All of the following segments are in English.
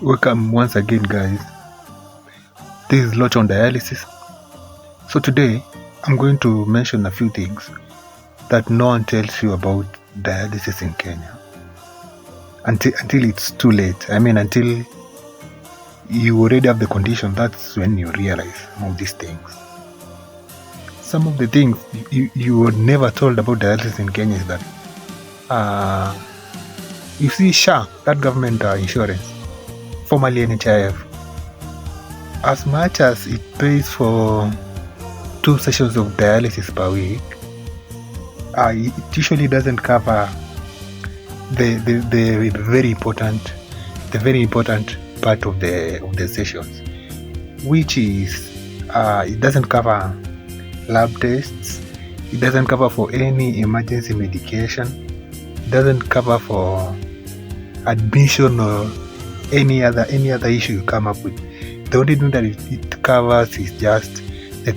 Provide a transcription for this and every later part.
Welcome once again, guys. This is Locha on Dialysis. So today, I'm going to mention a few things that no one tells you about dialysis in Kenya until it's too late. I mean, until you already have the condition, that's when you realize some of these things. Some of the things you were never told about dialysis in Kenya is that you see SHA, that government insurance, formerly NHIF, as much as it pays for 2 sessions of dialysis per week, it usually doesn't cover the very important part of the sessions, which is it doesn't cover lab tests, it doesn't cover for any emergency medication, it doesn't cover for admission or any other issue you come up with. The only thing that it covers is just the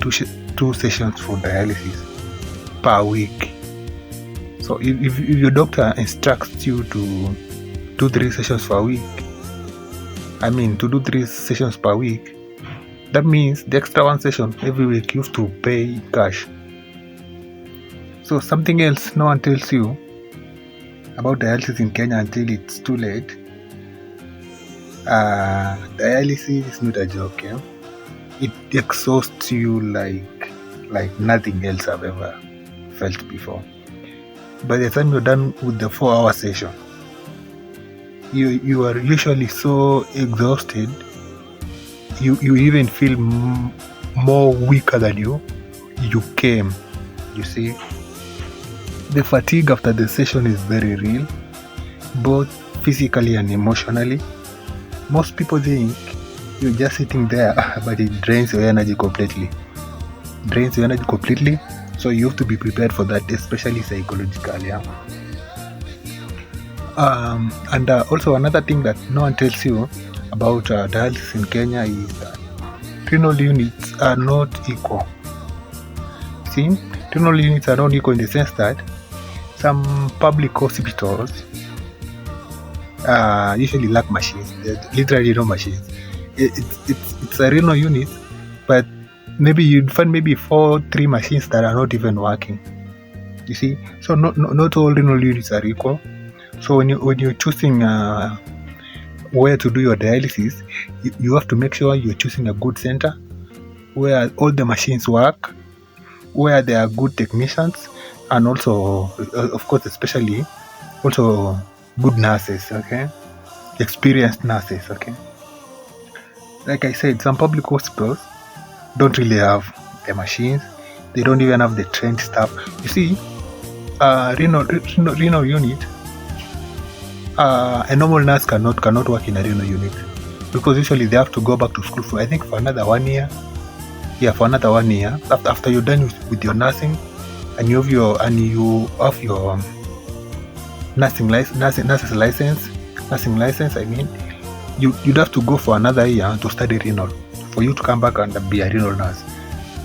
2 sessions for dialysis per week. So if your doctor instructs you to do 3 sessions per week, that means the extra 1 session every week you have to pay cash. So something else no one tells you about dialysis in Kenya until it's too late. Dialysis is not a joke. It exhausts you like nothing else I've ever felt before. By the time you're done with the 4-hour session, you are usually so exhausted, you even feel more weaker than you came. You see, the fatigue after the session is very real, both physically and emotionally. Most people think you're just sitting there, but it drains your energy completely. So you have to be prepared for that, especially psychologically. And also another thing that no one tells you about dialysis in Kenya is that renal units are not equal. See, renal units are not equal in the sense that some public hospitals usually lack machines. Literally no machines. It's a renal unit, but maybe you'd find 3 machines that are not even working. You see, so not all renal units are equal. So when you're choosing where to do your dialysis, you have to make sure you're choosing a good center where all the machines work, where there are good technicians, and also, of course, especially also good nurses. Okay, experienced nurses. Okay, like I said, some public hospitals don't really have the machines. They don't even have the trained staff. You see, renal unit, a normal nurse cannot work in a renal unit because usually they have to go back to school for another 1 year. Yeah, for another 1 year after you're done with your nursing, and you have your nursing license. I mean, you'd have to go for another year to study renal for you to come back and be a renal nurse.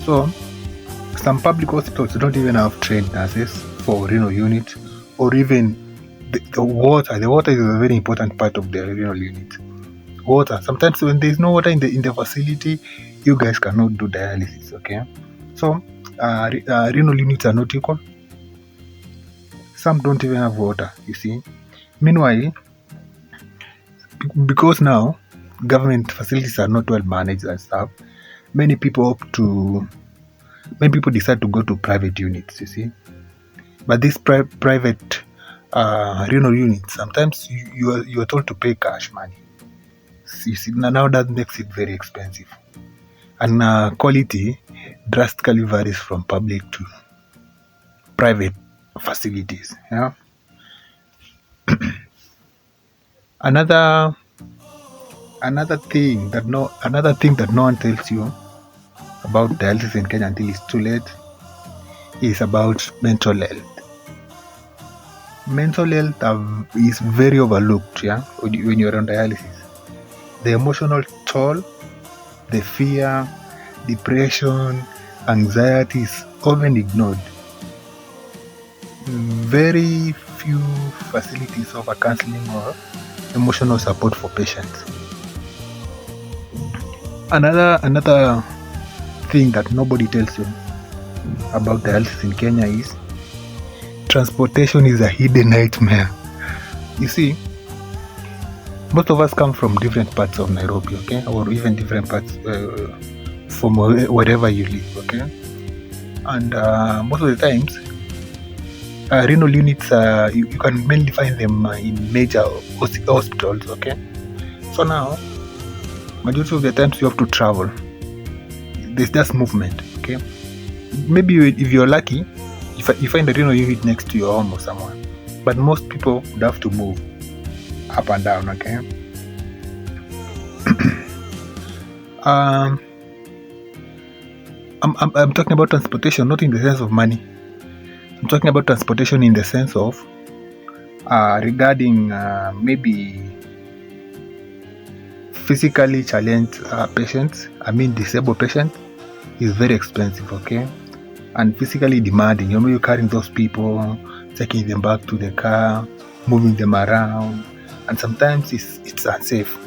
So some public hospitals don't even have trained nurses for renal unit, or even the water. The water is a very important part of the renal unit. Water. Sometimes when there is no water in the facility, you guys cannot do dialysis. Okay, so renal units are not equal. Some don't even have water. You see. Meanwhile, because now government facilities are not well managed and stuff, many people decide to go to private units. You see, but these private renal units, sometimes you are told to pay cash money. You see, now that makes it very expensive, and quality drastically varies from public to private facilities. Yeah. Another thing that no one tells you about dialysis in Kenya until it's too late is about mental health. Mental health is very overlooked. Yeah, when you're on dialysis, the emotional toll, the fear, depression, anxiety is often ignored. Very few facilities offer counseling or emotional support for patients. Another thing that nobody tells you about dialysis in Kenya is transportation is a hidden nightmare. You see, most of us come from different parts of Nairobi, okay, or even different parts from wherever you live, okay, and most of the times renal units you can mainly find them in major hospitals, okay. So now majority of the times you have to travel. There's just movement, okay. Maybe if you're lucky, you find a renal unit next to your home or somewhere, but most people would have to move up and down, okay. I'm talking about transportation, not in the sense of money. I'm talking about transportation in the sense of regarding maybe physically challenged patients. I mean disabled patients is very expensive, okay, and physically demanding. You know, you're carrying those people, taking them back to the car, moving them around, and sometimes it's unsafe.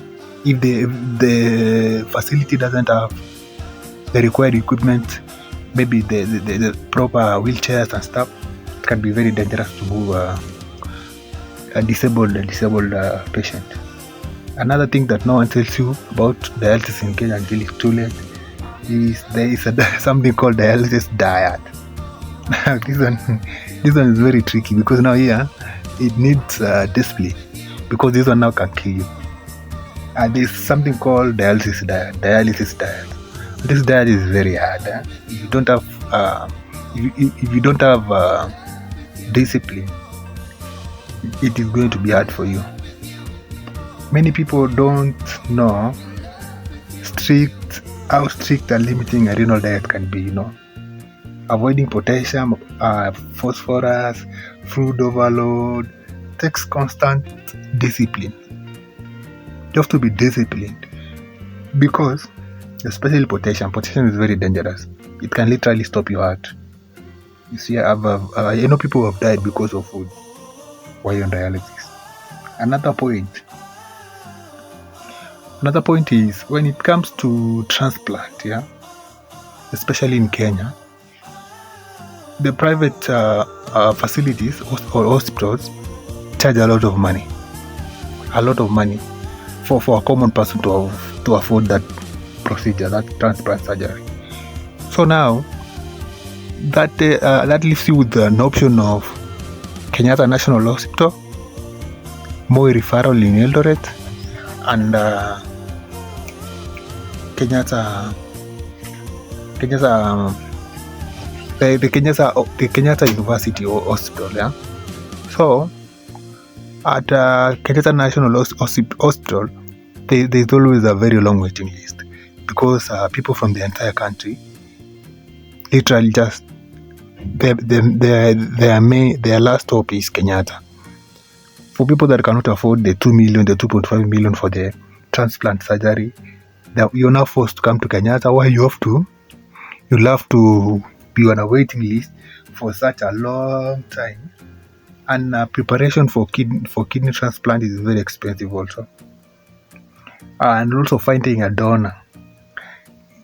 If the facility doesn't have the required equipment, maybe the proper wheelchairs and stuff, it can be very dangerous to move a disabled patient. Another thing that no one tells you about dialysis in Kenya until it's too late is there is something called dialysis diet. This one is very tricky, because now here it needs discipline, because this one now can kill you. There's something called dialysis diet. This diet is very hard. If you don't have if you don't have discipline, it is going to be hard for you. Many people don't know how strict and limiting a renal diet can be. You know, avoiding potassium, phosphorus, food overload takes constant discipline. You have to be disciplined, because especially potassium is very dangerous. It can literally stop your heart. You see, I know people who have died because of food while on dialysis. Another point is when it comes to transplant, yeah, especially in Kenya, the private facilities or hospitals charge a lot of money for a common person to afford that procedure, that transplant surgery. So now that leaves you with an option of Kenyatta National Hospital, Moi Referral in Eldoret, and the Kenyatta University Hospital. Yeah. So at Kenyatta National Hospital, there's always a very long waiting list, because people from the entire country literally just their last hope is Kenyatta. For people that cannot afford the 2 million, the 2.5 million for the transplant surgery, you're now forced to come to Kenyatta, where you'll have to be on a waiting list for such a long time. And preparation for kidney transplant is very expensive also. And also finding a donor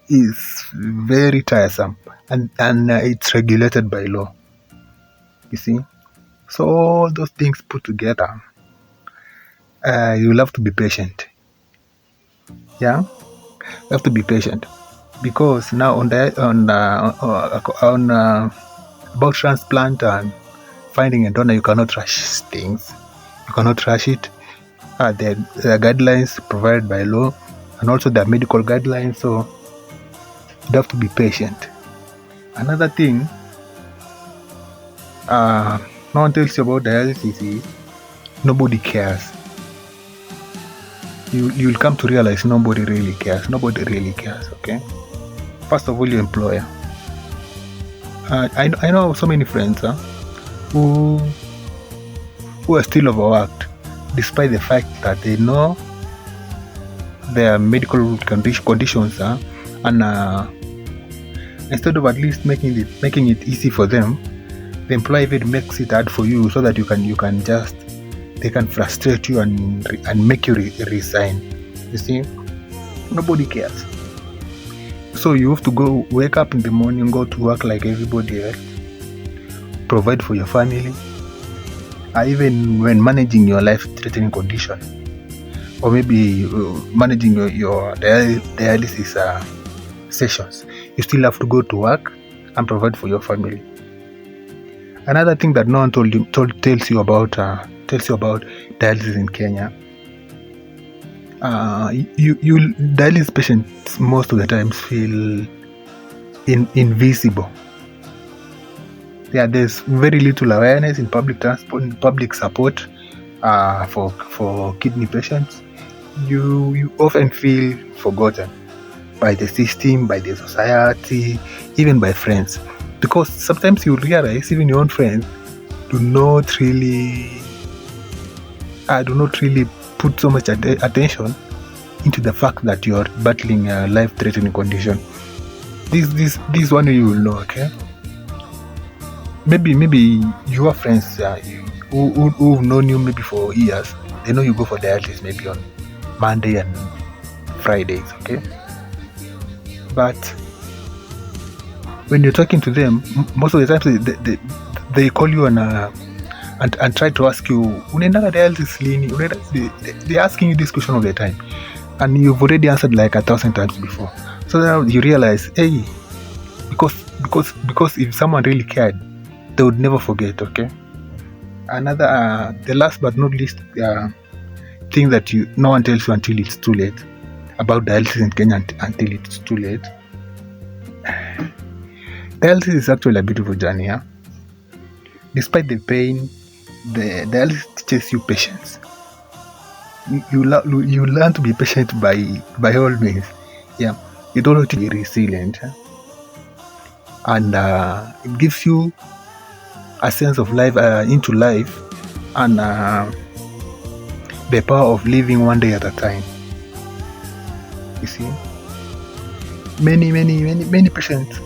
is very tiresome, and it's regulated by law. You see, so all those things put together, you'll have to be patient. Yeah, you have to be patient, because now about transplant and finding a donor, you cannot rush things. You cannot rush it. There are guidelines provided by law, and also there are medical guidelines, so you have to be patient. Another thing no one tells you about dialysis is nobody cares. You'll come to realize nobody really cares, okay? First of all, your employer. I know so many friends who are still overworked, despite the fact that they know their medical conditions, and instead of at least making it easy for them, the employer even makes it hard for you, so that they can frustrate you and make you resign. You see, nobody cares. So you have to wake up in the morning, go to work like everybody else, provide for your family, even when managing your life-threatening condition, or maybe managing your dialysis sessions, you still have to go to work and provide for your family. Another thing that no one tells you about dialysis in Kenya, dialysis patients most of the times feel invisible. Yeah, there's very little awareness in public transport, in public support for kidney patients. You often feel forgotten by the system, by the society, even by friends, because sometimes you realize even your own friends do not really put so much attention into the fact that you are battling a life-threatening condition. This one you will know, okay? Maybe your friends who've known you maybe for years, they know you go for dialysis maybe on Monday and Fridays, okay? But when you're talking to them, most of the time they call you and try to ask you, unaenda dialysis lini? They're asking you this question all the time, and you've already answered like 1,000 times before. So now you realize, hey, because if someone really cared, they would never forget, okay? Another, the last but not least thing that no one tells you until it's too late about dialysis in Kenya, until it's too late. Dialysis is actually a beautiful journey, huh? Despite the pain, the dialysis teaches you patience. You learn to be patient by all means. Yeah, you don't have to be resilient, huh? And it gives you a sense of life, into life, and the power of living one day at a time. You see, many patients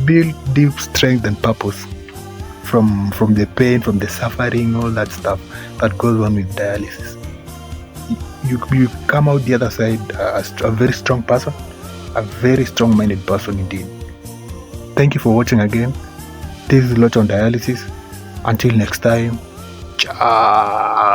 build deep strength and purpose from the pain, from the suffering, all that stuff that goes on with dialysis. You come out the other side as a very strong person, a very strong-minded person indeed. Thank you for watching again. This is Locha on dialysis. Until next time, ciao.